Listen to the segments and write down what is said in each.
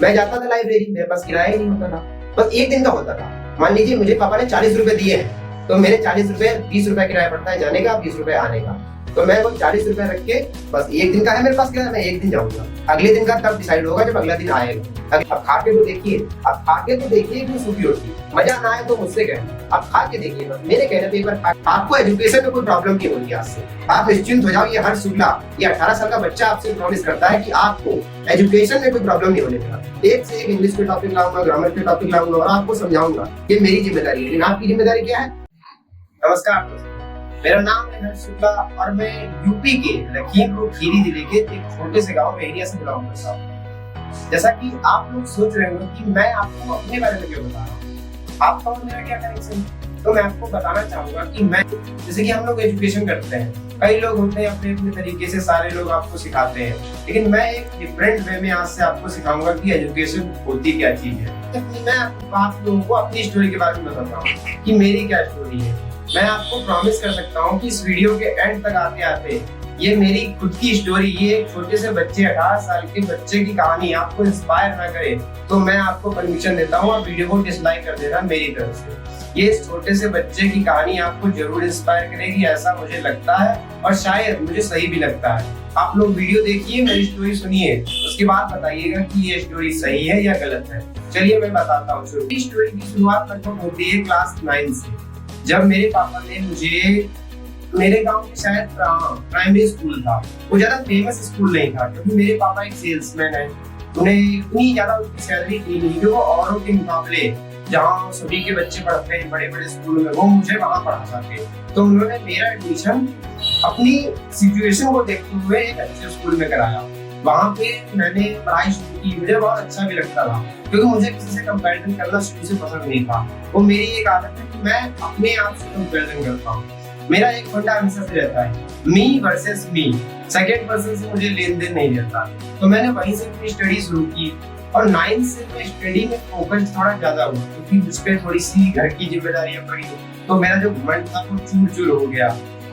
मैं जाता था लाइब्रेरी, मेरे पास किराया ही नहीं होता था, बस एक दिन का होता था। मान लीजिए मुझे पापा ने 40 रुपए दिए हैं, तो मेरे 40 रुपए 20 रुपए किराया पड़ता है जाने का, 20 रुपए आने का, तो मैं वो 40 रुपए रख के बस एक दिन का है मेरे पास किराया, मैं एक दिन जाऊंगा, अगले दिन का तब डिसाइड होगा जब अगला दिन आएगा। अब खा के तो देखिए, अब खा के तो देखिए कि सूखी रोटी, मजा ना आए तो मुझसे कहना, अब खा के देखिए, बस मेरे कहने पे एक बार आपको एजुकेशन में कोई प्रॉब्लम नहीं होगी आज से, आप निश्चिंत हो जाओ। ये हर शुक्ला, ये 18 साल का बच्चा आपसे प्रॉमिस करता है कि आपको एजुकेशन में कोई प्रॉब्लम नहीं होने देगा। एक से एक इंग्लिश के टॉपिक लाऊंगा, ग्रामर के टॉपिक लाऊंगा और आपको समझाऊंगा, ये मेरी जिम्मेदारी है। लेकिन आपकी जिम्मेदारी क्या है? नमस्कार दोस्तों, मेरा नाम है हर्ष शुक्ला और मैं यूपी के लखीमपुर खीरी जिले के एक छोटे से गांव एरिया से बिलोंग करता हूँ। जैसा कि आप लोग सोच रहे हो कि मैं आपको अपने बारे में क्यों बता रहा हूँ, आपका और मेरा क्या कनेक्शन, तो मैं आपको बताना चाहूंगा कि मैं, जैसे कि हम लोग एजुकेशन करते हैं, कई लोग होते हैं अपने अपने तरीके से, सारे लोग आपको सिखाते हैं, लेकिन मैं एक डिफरेंट वे में आज से आपको सिखाऊंगा कि एजुकेशन होती क्या चीज है। मैं आप लोगों को अपनी स्टोरी के बारे में बताता हूँ कि मेरी क्या स्टोरी है। मैं आपको प्रॉमिस कर सकता हूँ कि इस वीडियो के एंड तक आते आते ये मेरी खुद की स्टोरी, ये छोटे से बच्चे 18 साल के बच्चे की कहानी आपको इंस्पायर ना करे तो मैं आपको परमिशन देता हूँ, आप वीडियो को डिसलाइक कर देना मेरी तरफ से। ये इस छोटे से बच्चे की कहानी आपको जरूर इंस्पायर करेगी, ऐसा मुझे लगता है और शायद मुझे सही भी लगता है। आप लोग वीडियो देखिए, मेरी स्टोरी सुनिए, उसके बाद बताइएगा कि ये स्टोरी सही है या गलत है। चलिए मैं बताता हूँ। स्टोरी की शुरुआत लगभग होती है क्लास 9 से, जब मेरे पापा ने मुझे, मेरे गांव में शायद प्राइमरी स्कूल था, वो ज्यादा फेमस स्कूल नहीं था क्योंकि मेरे पापा एक सेल्समैन है, उन्हें इतनी ज्यादा उनकी सैलरी थी नहीं कि वो औरों के मुकाबले जहाँ सभी के बच्चे पढ़ते हैं बड़े बड़े स्कूल में, वो मुझे वहाँ पढ़ा सके। तो उन्होंने मेरा एडमिशन अपनी सिचुएशन को देखते हुए एक अच्छे स्कूल में कराया। वहाँ पे मैंने पढ़ाई शुरू की, मुझे बहुत अच्छा भी लगता था क्योंकि मुझे किसी से कंपैरिजन करना शुरू से पसंद नहीं था। वो मेरी एक आदत है कि मैं अपने आप से कंपैरिजन करता हूँ। मेरा एक फंडा हमेशा से रहता है, मी वर्सेस मी, सेकंड पर्सन से मुझे लेन देन नहीं रहता। तो मैंने वहीं से अपनी स्टडी शुरू की और 9 से मैं स्टडी में फोकस थोड़ा ज्यादा हुआ क्योंकि उस पर थोड़ी सी घर की जिम्मेदारियां पड़ी, तो मेरा जो घमंड था वो चूर चूर हो गया।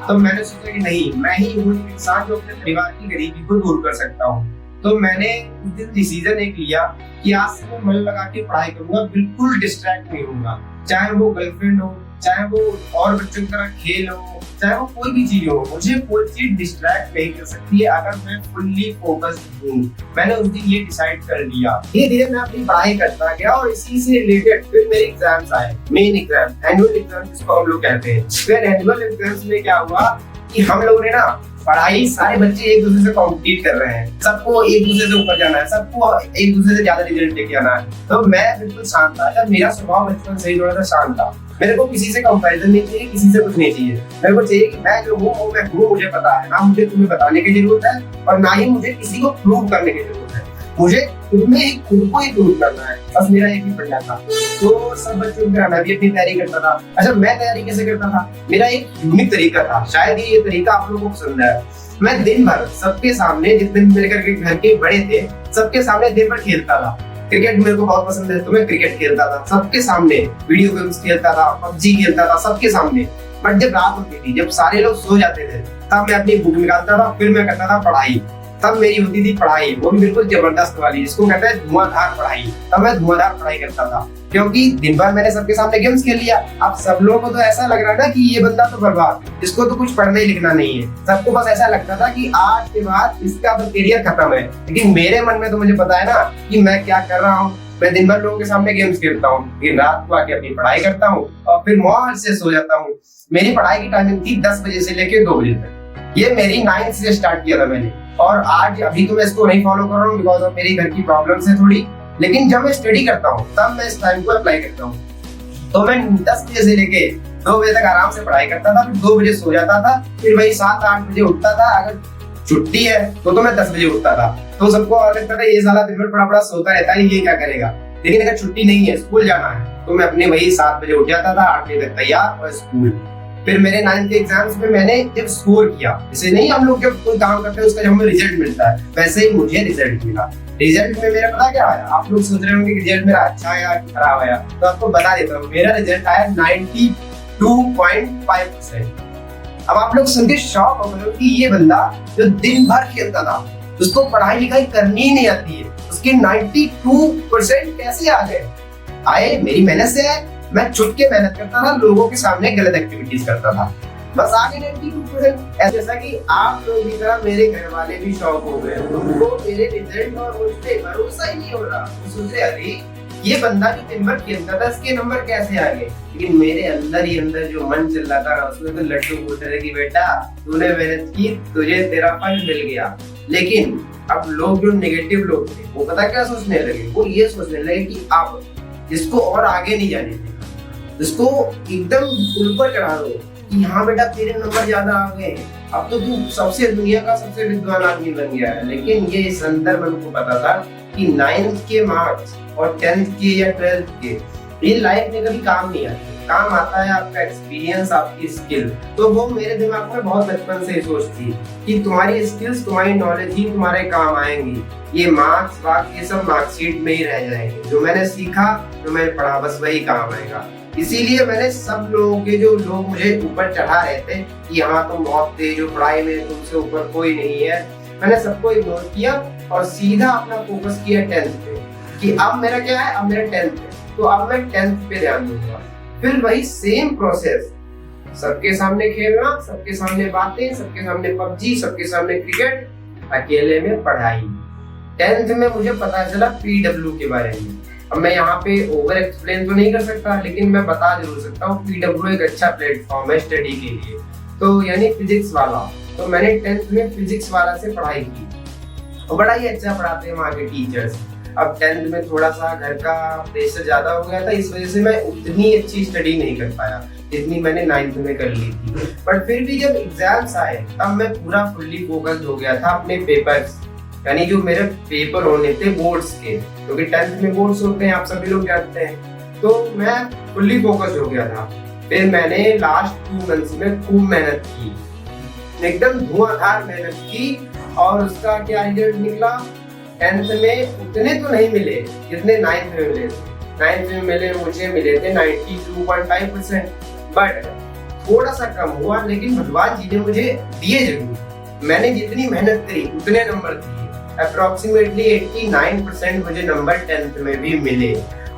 तो मैंने सोचा कि नहीं, मैं ही हूँ इंसान जो अपने परिवार की गरीबी को दूर कर सकता हूँ। तो मैंने उस दिन डिसीजन एक लिया कि आज से मैं मन लगा के पढ़ाई करूंगा, बिल्कुल डिस्ट्रैक्ट नहीं होऊंगा, चाहे वो गर्लफ्रेंड हो, चाहे वो और बच्चों की तरह खेल हो, चाहे वो कोई भी चीज हो, मुझे कोई चीज डिस्ट्रैक्ट नहीं कर सकती है अगर मैं फुल्ली फोकस्ड हूँ। मैंने उस दिन ये डिसाइड कर लिया। धीरे धीरे मैं अपनी पढ़ाई करता गया और इसी से रिलेटेड फिर मेरे एग्जाम्स आए, मेन एग्जाम, एनुअल एग्जाम जिसको हम लोग कहते हैं। फिर एनुअल एग्जाम्स में क्या हुआ कि हम लोगों ने ना पढ़ाई, सारे बच्चे एक दूसरे से कॉम्पिटिट कर रहे हैं, सबको एक दूसरे से ऊपर जाना है, सबको एक दूसरे से ज्यादा रिजल्ट लेके आना है। तो मैं बिल्कुल शांत था, जब मेरा स्वभाव बचपन से ही थोड़ा सा शांत था। मेरे को किसी से कंपैरिजन नहीं चाहिए, किसी से कुछ नहीं चाहिए, मेरे को चाहिए कि मैं जो हूँ मैं हूँ, मुझे पता है, ना मुझे तुम्हें बताने की जरूरत है और ना ही मुझे किसी को प्रूव करने की जरूरत है, मुझे खुद में ही खुद को ही प्रूव करना है, बस मेरा एक ही फंडा था। तो सब बच्चों की तरह मैं भी अपनी तैयारी करता था। अच्छा, मैं तैयारी कैसे करता था? मेरा एक यूनिक तरीका था, शायद ये तरीका आप लोगों को पसंद है। मैं दिन भर सबके सामने, जितने मेरे घर के बड़े थे सबके सामने दिन भर खेलता था। क्रिकेट मेरे को बहुत पसंद है तो मैं क्रिकेट खेलता था सबके सामने, वीडियो गेम्स खेलता था, पबजी खेलता था सबके सामने। बट जब रात होती थी, जब सारे लोग सो जाते थे, तब मैं अपनी बुक निकालता था, फिर मैं करता था पढ़ाई। तब मेरी होती थी पढ़ाई, वो भी बिल्कुल जबरदस्त वाली, जिसको कहते हैं धुआंधार पढ़ाई। तब मैं धुआंधार पढ़ाई करता था क्योंकि दिन भर मैंने सबके सामने गेम्स खेल लिया। अब सब लोगों को तो ऐसा लग रहा है ना कि ये बंदा तो बर्बाद, इसको तो कुछ पढ़ना ही लिखना नहीं है। सबको बस ऐसा लगता था कि आज के बाद इसका तो करियर खत्म है। लेकिन मेरे मन में तो मुझे पता है ना कि मैं क्या कर रहा हूँ। मैं दिन भर लोगों के सामने गेम्स खेलता हूँ, फिर रात को आके अपनी पढ़ाई करता हूँ और फिर मौज से सो जाता हूँ। मेरी पढ़ाई की टाइमिंग थी 10 बजे से लेकर 2 बजे तक। ये मेरी 9 से स्टार्ट किया था मैंने, और आज अभी तो मैं इसको नहीं फॉलो कर रहा हूँ बिकॉज ऑफ मेरी घर की प्रॉब्लम्स है थोड़ी। लेकिन जब मैं स्टडी करता हूँ तब मैं इस टाइम को अप्लाई करता हूँ। तो मैं 10 बजे से लेके 2 बजे तक आराम से पढ़ाई करता था, फिर 2 बजे सो जाता था, फिर वही 7-8 बजे उठता था। अगर छुट्टी है तो मैं 10 बजे उठता था। तो सबको लगता था ये साला दिन भर पड़ा सोता रहता है, ये क्या करेगा। लेकिन अगर छुट्टी नहीं है, स्कूल जाना है, तो मैं अपने वही 7 बजे उठ जाता था, 8 बजे तक तैयार और स्कूल। फिर मेरे 9th के एग्जाम्स में मैंने जब स्कोर किया, जैसे नहीं हम लोग जब कोई काम करते हैं उसका जब हमें रिजल्ट मिलता है, वैसे ही मुझे रिजल्ट मिला। रिजल्ट में मेरा पता क्या आया? आप लोग सोच रहे होंगे कि रिजल्ट मेरा अच्छा आया कि खराब आया, तो आपको बता देता हूँ। मेरा रिजल्ट आया 92.5%। अब आप लोग सुन के शॉक हो गए कि ये बंदा जो दिन भर खेलता था, उसको पढ़ाई लिखाई करनी ही नहीं आती है, उसके 92% कैसे आ गए? आए मेरी मेहनत से आए। मैं छुप के मेहनत करता था, लोगों के सामने गलत एक्टिविटीज करता था, बस आगे 92%। जैसा कि आप लोगों की तरह मेरे घर वाले भी शौक हो गए, उनको मेरे रिजल्ट और मुझ पे भरोसा ही नहीं हो रहा। वो सोच रहे अरे ये बंदा जो दिन भर खेलता था इसके नंबर कैसे आ गए। लेकिन मेरे अंदर ही अंदर जो मन चल रहा था उसमें तो लड्डू फूट रहे कि बेटा तूने मेहनत की, तुझे तेरा फल मिल गया। लेकिन अब लोग जो नेगेटिव लोग थे वो पता क्या सोचने लगे, वो ये सोचने लगे कि अब इसको और आगे नहीं जाने देगा, इसको एकदम ऊपर चढ़ा दो कि हाँ बेटा तेरे नंबर ज्यादा आ गए, अब तो तू सबसे दुनिया का सबसे विद्वान आदमी बन गया है। लेकिन ये इस अंदर मन को पता था कि 9th के मार्क्स और 10th के या 12th के ये लाइफ में कभी काम नहीं आते, काम आता है आपका एक्सपीरियंस, आपकी स्किल। तो वो मेरे दिमाग में बहुत बचपन से सोच थी कि तुम्हारी स्किल्स, तुम्हारी नॉलेज ही तुम्हारे काम आएंगी, ये मार्क्स वार्क्स ये सब मार्कशीट में ही रह जाएंगे। जो मैंने सीखा, जो मैंने पढ़ा, बस वही काम आएगा। इसीलिए मैंने सब लोगों के जो लोग मुझे ऊपर चढ़ा रहे थे कि हाँ तुम बहुत तेज हो पढ़ाई में, तुमसे ऊपर कोई नहीं है, मैंने सबको इग्नोर किया और सीधा अपना फोकस किया 10th पे कि अब मेरा क्या है, अब मेरा 10th है, तो अब मैं 10th पे ध्यान दूंगा। फिर वही सेम प्रोसेस, सबके सामने खेलना, सबके सामने बातें, सबके सामने पबजी, सबके सामने क्रिकेट, अकेले में पढ़ाई। 10th में मुझे पता चला PW के बारे में। अब मैं यहाँ पे ओवर एक्सप्लेन तो नहीं कर सकता, लेकिन मैं बता जरूर सकता हूँ PW एक अच्छा प्लेटफॉर्म है स्टडी के लिए, तो यानी फिजिक्स वाला। तो मैंने 10th में फिजिक्स वाला से पढ़ाई की और बड़ा ही अच्छा पढ़ाते हैं वहाँ के टीचर्स। अब 10th में थोड़ा सा घर का प्रेशर ज्यादा हो गया था, इस वजह से मैं उतनी अच्छी स्टडी नहीं कर पाया जितनी मैंने 9th में कर ली थी। बट फिर भी जब एग्जाम्स आए तब मैं पूरा फुल्ली फोकस्ड हो गया था अपने पेपर्स, यानी जो मेरे पेपर होने थे बोर्ड्स के, क्योंकि 10th में बोर्ड्स होते हैं, आप सभी लोग जानते हैं। तो मैं फुल्ली फोकस्ड हो गया था। फिर मैंने लास्ट 2 मंथ्स में खूब मेहनत की, एकदम धुआंधार मेहनत की, और उसका क्या रिजल्ट निकला। 10th में उतने तो नहीं मिले जितने 9th में मिले थे। 9th में मुझे मिले थे 92.5%, बट थोड़ा सा कम हुआ, लेकिन भगवान जी ने मुझे दिए जरूर। मैंने जितनी मेहनत करी उतने नंबर दिए, अप्रोक्सीमेटली 89% मुझे नंबर 10th में भी मिले।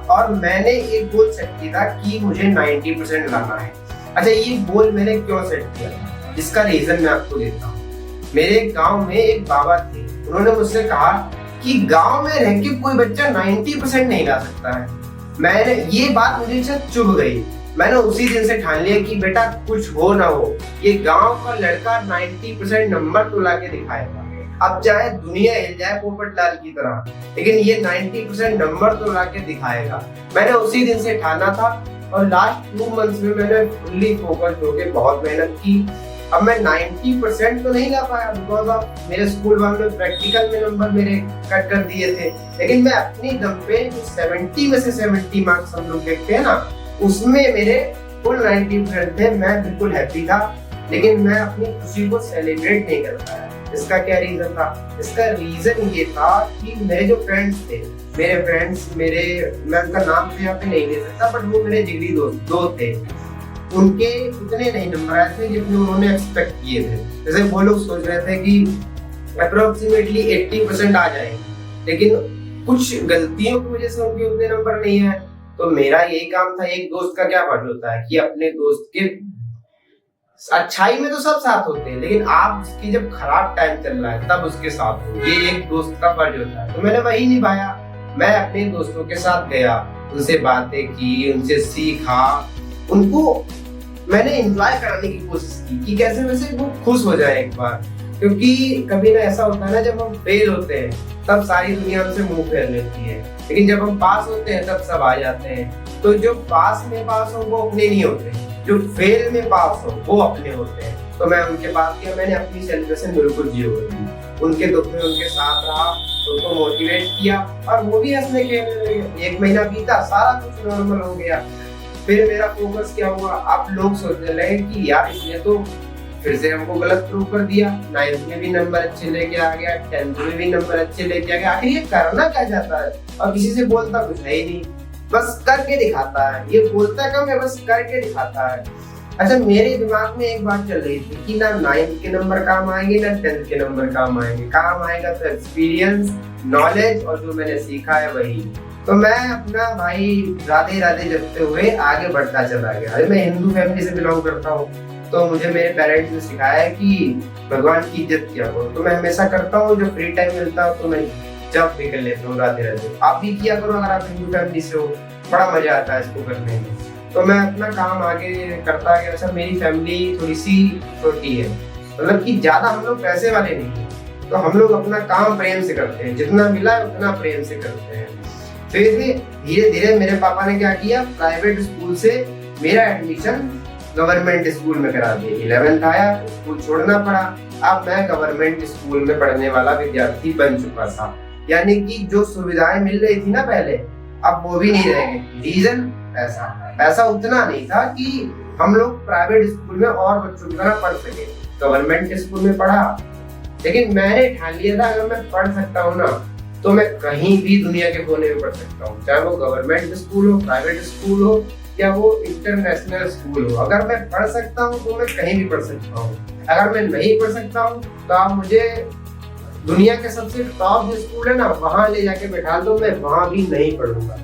और मैंने एक गोल सेट किया था कि मुझे 90% लाना है। अच्छा, ये गोल मैंने क्यों सेट किया, जिसका रीजन मैं आपको देता हूँ। मेरे गांव में एक बाबा थे, उन्होंने मुझसे कहा कि गांव में रह के कोई बच्चा 90% नहीं ला सकता है। मैंने ये बात मुझे चुभ गई। मैंने उसी दिन से ठान लिया कि बेटा कुछ हो ना हो, ये गांव का लड़का 90% नंबर तो लाके दिखाएगा। अब चाहे दुनिया हिल जाए पोपट लाल की तरह, लेकिन ये 90% नंबर तो लाके दिखाएगा। मैंने उसी दिन से ठाना था और लास्ट 2 मंथ्स में मैंने फुल्ली फोकस्ड होकर बहुत मेहनत की। अब मैं 90% तो नहीं ला पाया बिकॉज ऑफ मेरे स्कूल वालों ने प्रैक्टिकल में नंबर मेरे कट कर दिए थे, लेकिन मैं अपनी दम पे 70 में से 70 मार्क्स हम लोग देखते हैं ना, उसमें मेरे फुल 90% थे। मैं बिल्कुल हैप्पी था, लेकिन मैं अपनी खुशी को सेलिब्रेट नहीं कर पाया। इसका क्या रीजन था? इसका रीजन ये था कि मेरे जो फ्रेंड्स थे, मैं उनका नाम तो यहाँ पे नहीं ले सकता, बट वो मेरे जिगरी दोस्त थे, उनके उतने नहीं नंबर आए थे जितने उन्होंने एक्सपेक्ट किए थे। जैसे वो लोग सोच रहे थे कि अप्रोक्सीमेटली 80% आ जाएंगे, लेकिन कुछ गलतियों की वजह से उनके उतने नंबर नहीं आए। तो मेरा यही काम था, एक दोस्त का क्या फर्ज होता है कि अपने दोस्त के अच्छाई में तो सब साथ होते हैं, लेकिन आप उसकी जब खराब टाइम चल रहा है तब उसके साथ हो, ये एक दोस्त का फर्ज होता है। तो मैंने वही निभाया। मैं अपने दोस्तों के साथ गया, उनसे बातें की, उनसे सीखा, उनको मैंने एंजॉय कराने की कोशिश की कि कैसे वैसे वो खुश हो जाए एक बार। क्योंकि कभी ना ऐसा होता है ना, जब हम फेल होते हैं तब सारी दुनिया हमसे मुंह फेर लेती है, लेकिन जब हम पास होते हैं तब सब आ जाते हैं। तो जो पास में पास हो वो अपने नहीं होते, जो फेल में पास हो वो अपने होते हैं। तो मैं उनके पास गया, मैंने अपनी सेलिब्रेशन बिल्कुल जीरो कर दी, उनके दुख में उनके साथ रहा, उनको मोटिवेट किया और वो भी हंसने खेलने लगे। 1 महीना बीता, सारा कुछ नॉर्मल हो गया। फिर मेरा फोकस क्या हुआ, आप लोग सोचने लगे कि यार इसने तो फिर से हमको गलत प्रूव कर दिया, 9th में भी नंबर अच्छे लेके आ गया, 10th में भी नंबर अच्छे लेके आ गया, आखिर ये करना क्या चाहता है? और किसी से बोलता कुछ है ही नहीं, बस करके दिखाता है। ये बोलता कम है, बस करके दिखाता है। अच्छा, मेरे दिमाग में एक बात चल रही थी कि ना 9th के नंबर काम आएंगे ना 10th के नंबर काम आएंगे, काम आएगा तो एक्सपीरियंस, नॉलेज और जो मैंने सीखा है वही। तो मैं अपना भाई राधे राधे जपते हुए आगे बढ़ता चला गया। अरे मैं हिंदू फैमिली से बिलोंग करता हूँ, तो मुझे मेरे पेरेंट्स ने सिखाया है कि भगवान की इज्जत किया करो, तो मैं हमेशा करता हूँ। जो फ्री टाइम मिलता है तो मैं जप भी कर लेता हूँ राधे राधे। आप भी किया करो अगर आप हिंदू फैमिली से हो, बड़ा मजा आता है इसको करने में। तो मैं अपना काम आगे करता गया। अच्छा, मेरी फैमिली थोड़ी सी छोटी है, मतलब कि ज्यादा हम लोग पैसे वाले नहीं है, तो हम लोग अपना काम प्रेम से करते हैं, जितना मिला है उतना प्रेम से करते हैं। फिर धीरे धीरे मेरे पापा ने क्या किया, प्राइवेट स्कूल से मेरा एडमिशन गवर्नमेंट स्कूल में करा दिया। 11th आया, स्कूल छोड़ना पड़ा। अब मैं गवर्नमेंट स्कूल में पढ़ने वाला विद्यार्थी बन चुका था, यानी कि जो सुविधाएं मिल रही थी ना पहले, अब वो भी नहीं रहेंगे। रीजन पैसा उतना नहीं था कि हम लोग प्राइवेट स्कूल में और बच्चों की तरह पढ़ सके। गवर्नमेंट स्कूल में पढ़ा, लेकिन मैंने ठान लिया था अगर मैं पढ़ सकता हूँ ना तो मैं कहीं भी दुनिया के कोने में पढ़ सकता हूँ, चाहे वो गवर्नमेंट स्कूल हो, प्राइवेट स्कूल हो या वो इंटरनेशनल स्कूल हो। अगर मैं पढ़ सकता हूँ तो मैं कहीं भी पढ़ सकता हूँ। अगर मैं नहीं पढ़ सकता हूँ तो आप मुझे दुनिया के सबसे टॉप जो स्कूल है ना वहां ले जाके बैठा दो, मैं वहां भी नहीं पढ़ूंगा,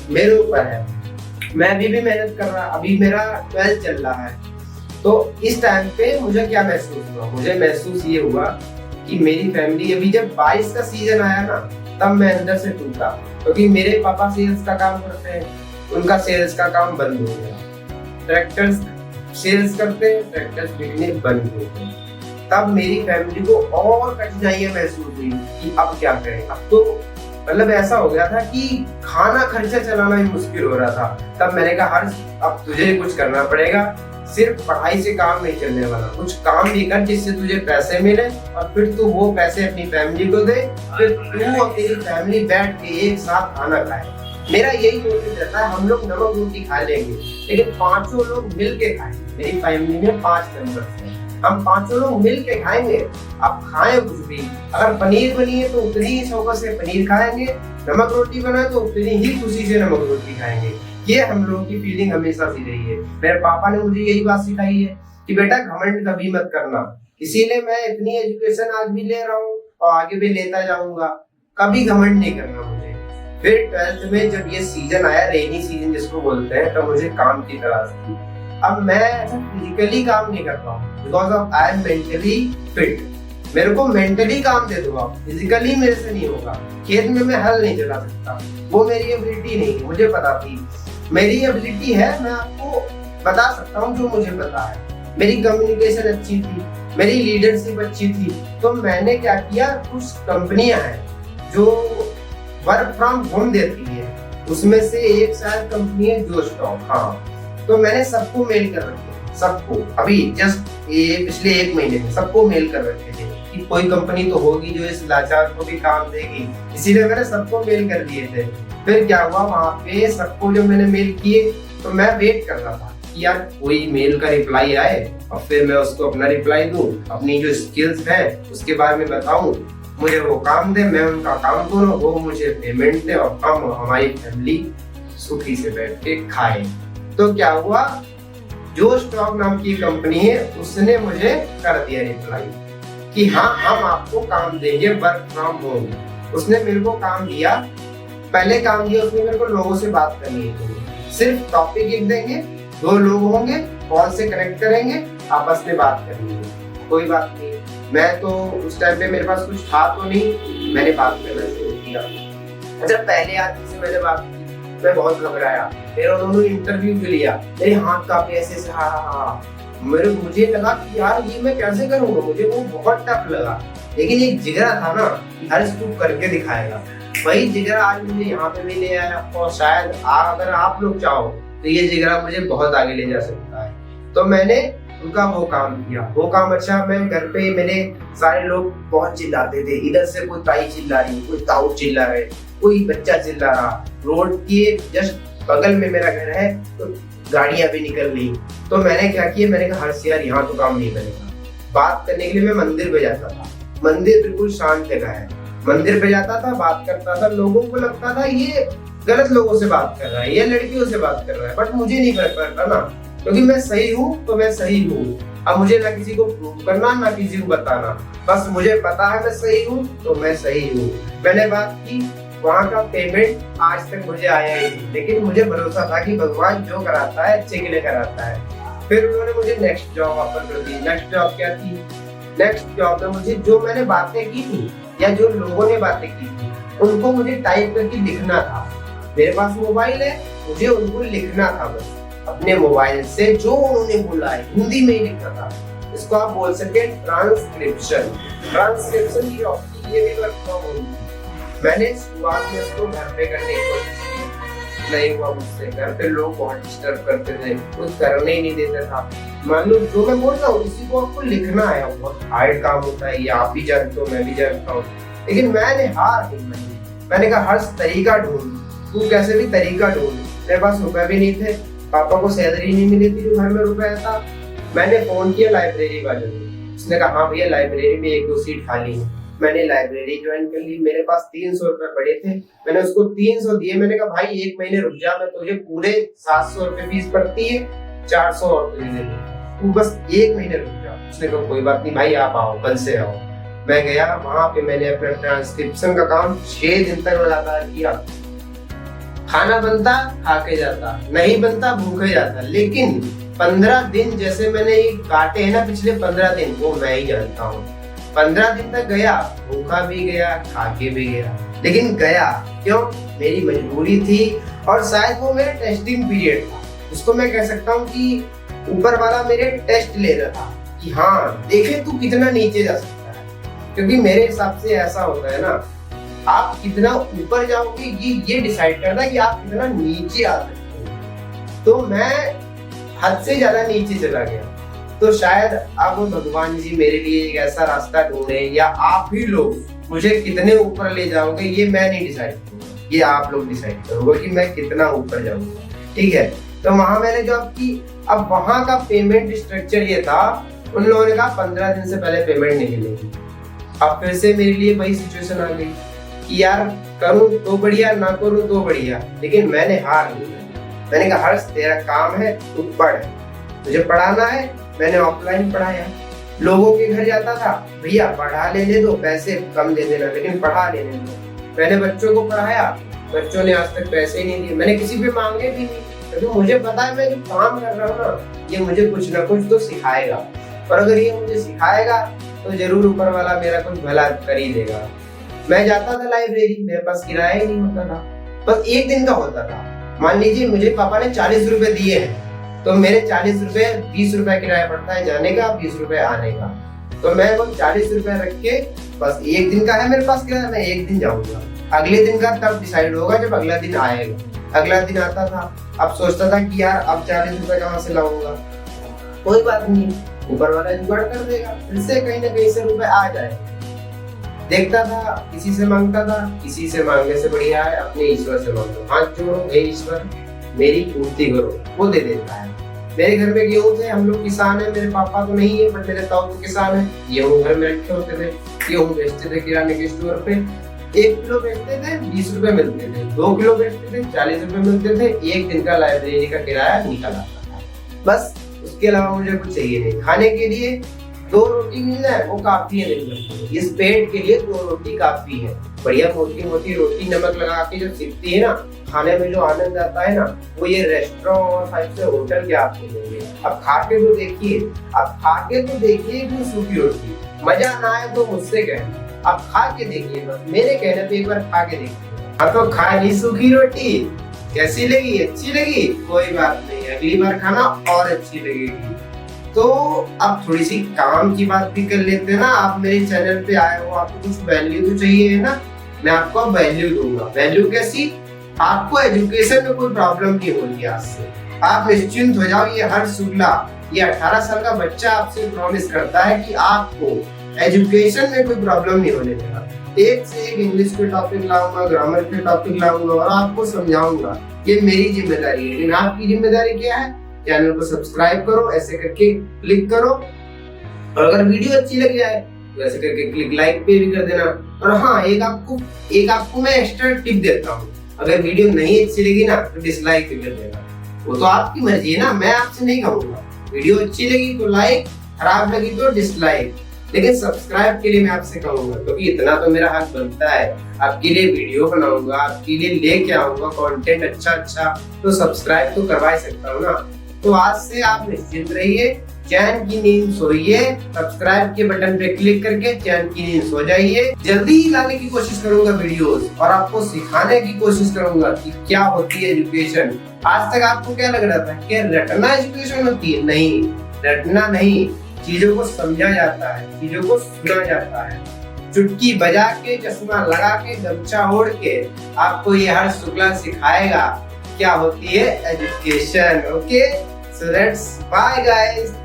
मेरे ऊपर है। मैं अभी भी मेहनत कर रहा, अभी मेरा 12th चल रहा है। तो इस टाइम पे मुझे क्या महसूस हुआ, मुझे महसूस ये हुआ कि मेरी फैमिली, अभी जब बारिश का सीजन आया ना तब मैं अंदर से टूटा, क्योंकि मेरे पापा सेल्स का काम करते हैं, उनका सेल्स का काम बंद हो गया। ट्रैक्टर्स सेल्स करते हैं, ट्रैक्टर्स बिकने बंद हो गए। तब मेरी फैमिली को और कठिनाइयां महसूस हुई कि अब क्या करें। अब तो मतलब ऐसा हो गया था कि खाना खर्चा चलाना ही मुश्किल हो रहा था। तब मैंने कहा हर्ष, अब तुझे कुछ करना पड़ेगा, सिर्फ पढ़ाई से काम नहीं चलने वाला, कुछ काम भी कर जिससे तुझे पैसे मिले और फिर तू वो पैसे अपनी फैमिली को दे, फिर तू और तेरी फैमिली बैठ के एक साथ खाना खाए। मेरा यही मोटिव रहता है, हम लोग नमक रोटी खा लेंगे लेकिन पांचों लोग मिल के खाएं। मेरी फैमिली में 5 मेंबर्स हैं, हम पांचों लोग मिल के खाएंगे। आप खाएं कुछ भी, अगर पनीर बनी है तो उतनी ही शौक से पनीर खाएंगे, नमक रोटी बनाए तो उतनी ही खुशी से नमक रोटी खाएंगे। ये हम लोगों की फीलिंग हमेशा से रही है। मेरे पापा ने मुझे यही बात सिखाई है कि बेटा घमंड कभी मत करना। इसीलिए मैं इतनी एजुकेशन आज भी ले रहा हूँ और आगे भी लेता जाऊंगा। कभी घमंड नहीं करना मुझे। फिर 12th में जब ये सीजन आया, रेनी सीजन जिसको बोलते हैं, तो मुझे काम की तलाश थी। अब मैं ऐसा फिजिकली काम नहीं करता हूँ because of I am mentally fit. मेरे को मेंटली काम दे दो आप, फिजिकली मेरे से नहीं होगा। खेत में मैं हल नहीं चला सकता, वो मेरी एबिलिटी नहीं है, मुझे पता थी। मेरी एबिलिटी है, मैं आपको बता सकता हूँ जो मुझे पता है। मेरी कम्युनिकेशन अच्छी थी, मेरी लीडरशिप अच्छी थी। तो मैंने क्या किया, कुछ कंपनियां हैं जो वर्क फ्रॉम होम देती है, उसमें से एक शायद कंपनी है जो स्टॉक, हाँ। तो मैंने सबको मेल कर रखे, सबको, अभी जस्ट ये पिछले 1 महीने में सबको मेल कर रखे थे कि कोई कंपनी तो होगी जो इस लाचार को भी काम देगी, इसीलिए मैंने सबको मेल कर दिए थे। फिर क्या हुआ, वहां पे सबको जब मैंने मेल किए तो मैं वेट कर रहा था कि यार कोई मेल का रिप्लाई आए और फिर मैं उसको अपना रिप्लाई दूं, अपनी जो स्किल्स है उसके बारे में बताऊं, मुझे वो काम दे, मैं उनका काम करूं, वो मुझे पेमेंट दे और हम हमारी फैमिली सुखी से बैठ के खाए। तो क्या हुआ, जो स्टॉक नाम की कंपनी है उसने मुझे कर दिया रिप्लाई कि हाँ हम आपको काम देंगे वर्क फ्रॉम होम। उसने मेरे को काम दिया, पहले काम दिया उसने मेरे को लोगों से बात करनी है, सिर्फ टॉपिक लिख देंगे, 2 लोग होंगे, कॉल से कनेक्ट करेंगे, आपस में बात करनी है। कोई बात नहीं, मैं तो उस टाइम पे मेरे पास कुछ था तो नहीं, मैंने बात करना शुरू किया। अच्छा, पहले आदमी से मैंने बात की, मैं बहुत घबराया, फिर उन्होंने इंटरव्यू भी लिया, मेरे हाथ कांपे ऐसे से, मुझे लगा कि यार ये मैं कैसे करूंगा, मुझे वो बहुत टफ लगा। लेकिन एक जिगरा था ना कि हर इसको करके दिखाएगा, वही जिगरा आज मुझे यहाँ पे भी ले आया और शायद अगर आप लोग चाहो तो ये जिगरा मुझे बहुत आगे ले जा सकता है। तो मैंने उनका वो काम किया, वो काम। अच्छा, मैं घर पे मेरे सारे लोग बहुत चिल्लाते थे, इधर से कोई ताई चिल्ला रही, कोई ताऊ चिल्ला रहे, कोई बच्चा चिल्ला रहा, रोड के जस्ट बगल में मेरा घर है तो गाड़ियां भी निकल रही। तो मैंने क्या किया, मैंने कहा हर्ष यार यहाँ तो काम नहीं बनेगा। बात करने के लिए मैं मंदिर पे जाता था, मंदिर बिल्कुल शांत जगह है, मंदिर पे जाता था, बात करता था। लोगों को लगता था ये गलत लोगों से बात कर रहा है, ये लड़कियों से बात कर रहा है, बट मुझे नहीं फर्क पड़ता ना। क्योंकि मैं सही हूँ तो मैं सही हूँ। अब मुझे ना किसी को प्रूव करना ना किसी को बताना, बस मुझे पता है मैं सही हूँ तो मैं सही हूँ। मैंने बात की, वहाँ का पेमेंट आज तक मुझे आया ही नहीं, लेकिन मुझे भरोसा था कि भगवान जो कराता है अच्छे के लिए कराता है। फिर उन्होंने मुझे नेक्स्ट जॉब ऑफर कर दी। नेक्स्ट जॉब क्या थी? नेक्स्ट जॉब में मुझे जो मैंने बातें की थी या जो लोगों ने बातें की थी उनको मुझे टाइप करके लिखना था। मेरे पास मोबाइल है, मुझे उनको लिखना था बस अपने मोबाइल से जो उन्होंने बोला है हिंदी में ही लिखना था। इसको आप बोल सकते हैं ट्रांसक्रिप्शन। ट्रांसक्रिप्शन की ऑप्शन ये भी वर्क फ्रॉम होम। मैंने शुरुआत में इसको घर पे करने की कोशिश की, नहीं हुआ मुझसे। घर पे लोग बहुत डिस्टर्ब करते थे, कुछ करने ही नहीं देते था। मान लो जो मैं बोल रहा हूँ इसी को आपको लिखना है, बहुत हार्ड काम होता है, ये आप भी जानते हो मैं भी जानता हूँ। लेकिन मैंने हार नहीं मानी, मैंने कहा हर तरीका ढूंढ, तू कैसे भी तरीका ढूंढ। मेरे पास रुपए भी नहीं थे, पापा को सैलरी नहीं मिली थी जो घर में रुपया था। मैंने फोन किया लाइब्रेरी वाले को, उसने कहा हाँ भैया लाइब्रेरी में 1-2 सीट खाली है। मैंने लाइब्रेरी ज्वाइन कर ली। मेरे पास 300 रुपए पड़े थे, मैंने उसको 300 दिए। मैंने कहा भाई 1 महीने रुक जा, मैं तुझे पूरे 700 रुपए फीस पड़ती है, 400 और तुझे दे दूं, तू बस 1 महीने रुक जा। उसने कहा कोई बात नहीं भाई आप आओ, कल से आओ। मैं गया वहां पे, मैंने अपना ट्रांसक्रिप्शन का काम 6 दिन तक लगातार किया। खाना बनता खा के जाता, नहीं बनता भूखे जाता, लेकिन 15 दिन जैसे मैंने ये काटे हैं ना पिछले 15 दिन, वो मैं ही जानता हूँ। 15 दिन तक गया, भूखा भी गया खा के भी गया, लेकिन गया क्यों? मेरी मजबूरी थी और शायद वो मेरा टेस्टिंग पीरियड था। उसको मैं कह सकता हूँ कि ऊपर वाला मेरे टेस्ट ले रहा था कि हाँ देखे तू कितना नीचे जा सकता है। क्योंकि मेरे हिसाब से ऐसा होता है ना, आप कितना ऊपर जाओगे ये डिसाइड करना है कि आप कितना नीचे आ सकते हो। तो मैं हद से ज्यादा नीचे चला गया। तो शायद अब भगवान जी मेरे लिए एक ऐसा रास्ता ढूंढे, या आप ही लोग मुझे कितने ऊपर ले जाओगे ये मैं नहीं डिसाइड करूंगा, ये आप लोग डिसाइड करोगे कि मैं कितना ऊपर जाऊंगा। ठीक है, तो वहां मैंने जॉब की। अब वहां का पेमेंट स्ट्रक्चर ये था, उन लोगों ने कहा 15 दिन से पहले पेमेंट नहीं मिलेगी। अब फिर से मेरे लिए वही सिचुएशन आ गई कि यार करूं तो बढ़िया, ना करूं तो बढ़िया, लेकिन मैंने हार नहीं मानी। मैंने कहा हर्ष तेरा काम है, तू पढ़, तुझे पढ़ाना है। मैंने ऑफलाइन पढ़ाया, लोगों के घर जाता था, भैया पढ़ा लेने दो, पैसे कम दे देना लेकिन पढ़ा लेने दो। मैंने बच्चों को पढ़ाया, बच्चों ने आज तक पैसे नहीं दिए, मैंने किसी पे मांगे भी नहीं, क्योंकि मुझे पता है मैं जो काम कर रहा हूँ ना ये मुझे कुछ ना कुछ तो सिखाएगा, और अगर ये मुझे सिखाएगा तो जरूर ऊपर वाला मेरा कुछ भला कर ही देगा। मैं जाता था लाइब्रेरी, मेरे पास किराया ही नहीं होता था, बस 1 दिन का होता था। मान लीजिए मुझे पापा ने 40 रुपए दिए हैं, तो मेरे 40 रुपए 20 रुपए किराया पड़ता है जाने का, 20 रुपए आने का। तो मैं वो 40 रुपए रख के, बस 1 दिन का है मेरे पास किराया, मैं 1 दिन जाऊंगा, अगले दिन का तब डिसाइड होगा जब अगला दिन आएगा। अगला दिन आता था, अब सोचता था कि यार अब 40 रुपए कहाँ से लाऊंगा। कोई बात नहीं, ऊपर वाला जुगाड़ कर देगा, फिर से कहीं ना कहीं से रुपए आ जाए। देखता था, किसी से मांगता था, किसी से मांगने से बढ़िया है अपने ईश्वर से मांगो। हाथ जोड़ो, हे ईश्वर मेरी पूर्ति करो, वो दे देता है। मेरे घर में गेहूं थे, हम लोग किसान है, मेरे पापा तो नहीं है बट मेरे ताऊ तो किसान है। गेहूं घर में रखे होते थे, गेहूं बेचते थे किराने के स्टोर पे। 1 किलो बेचते थे 20 रुपए मिलते थे, 2 किलो बेचते थे 40 रुपए मिलते थे। 1 दिन का लाइब्रेरी का किराया निकल आता था, बस उसके अलावा मुझे कुछ चाहिए नहीं। खाने के लिए 2 रोटी मिल जाए वो काफी है, नहीं इस पेट के लिए 2 रोटी काफी है। बढ़िया मोटी मोटी रोटी नमक लगा के जो सिकती है ना, खाने में जो आनंद आता है ना, वो ये रेस्टोरेंट और 5 स्टार होटल के आपको देंगे। अब खा के तो देखिए, अब खा के तो देखिए कि सूखी रोटी, मजा ना आए तो मुझसे कहना, आप खा के देखिए, बस मेरे कहने पे एक बार खा के देखिए। अब तो खा ली सूखी रोटी, कैसी लगी? अच्छी लगी? कोई बात नहीं, अगली बार खाना और अच्छी लगेगी। तो अब थोड़ी सी काम की बात भी कर लेते हैं ना। आप मेरे चैनल पे आए हो, आपको कुछ वैल्यू तो चाहिए है ना, मैं आपको वैल्यू दूंगा। वैल्यू कैसी? आपको एजुकेशन में कोई प्रॉब्लम नहीं होगी आज से, आप निश्चिंत हो जाओ। ये हर शुक्ला, ये 18 साल का बच्चा आपसे प्रॉमिस करता है कि आपको एजुकेशन में कोई प्रॉब्लम नहीं होने देगा। एक से एक इंग्लिश के टॉपिक लाऊंगा, ग्रामर के टॉपिक लाऊंगा और आपको समझाऊंगा। ये मेरी जिम्मेदारी है, लेकिन आपकी जिम्मेदारी क्या है? चैनल को सब्सक्राइब करो, ऐसे करके क्लिक करो, और अगर वीडियो अच्छी लग जाए तो ऐसे करके क्लिक लाइक पे भी कर देना। और हाँ, एक आपको मैं एक्स्ट्रा टिप देता हूँ, अगर वीडियो नहीं अच्छी लगी ना तो डिसलाइक भी कर देना। वो तो आपकी मर्जी है ना, मैं आपसे नहीं कहूंगा। वीडियो अच्छी लगी तो लाइक, खराब लगी तो डिसलाइक, लेकिन सब्सक्राइब के लिए मैं आपसे कहूंगा, क्योंकि इतना तो मेरा हक बनता है। आपके लिए वीडियो बनाऊंगा, आपके लिए लेके आऊंगा कंटेंट अच्छा, तो सब्सक्राइब तो करवा ही सकता हूँ ना। तो आज से आप निश्चिंत रहिए, चैन की नींद सोइए, सब्सक्राइब के बटन पे क्लिक करके चैन की नींद सो जाइए। जल्दी ही लाने की कोशिश करूंगा वीडियोस, और आपको सिखाने की कोशिश करूंगा कि क्या होती है एजुकेशन। आज तक आपको क्या लग रहा था कि रटना एजुकेशन होती है? नहीं, रटना नहीं, चीजों को समझा जाता है, चीजों को सुना जाता है। चुटकी बजा के, चश्मा लगा के, गमछा ओढ़ के आपको ये हर्ष शुक्ला सिखाएगा क्या होती है education. Okay, so let's bye guys.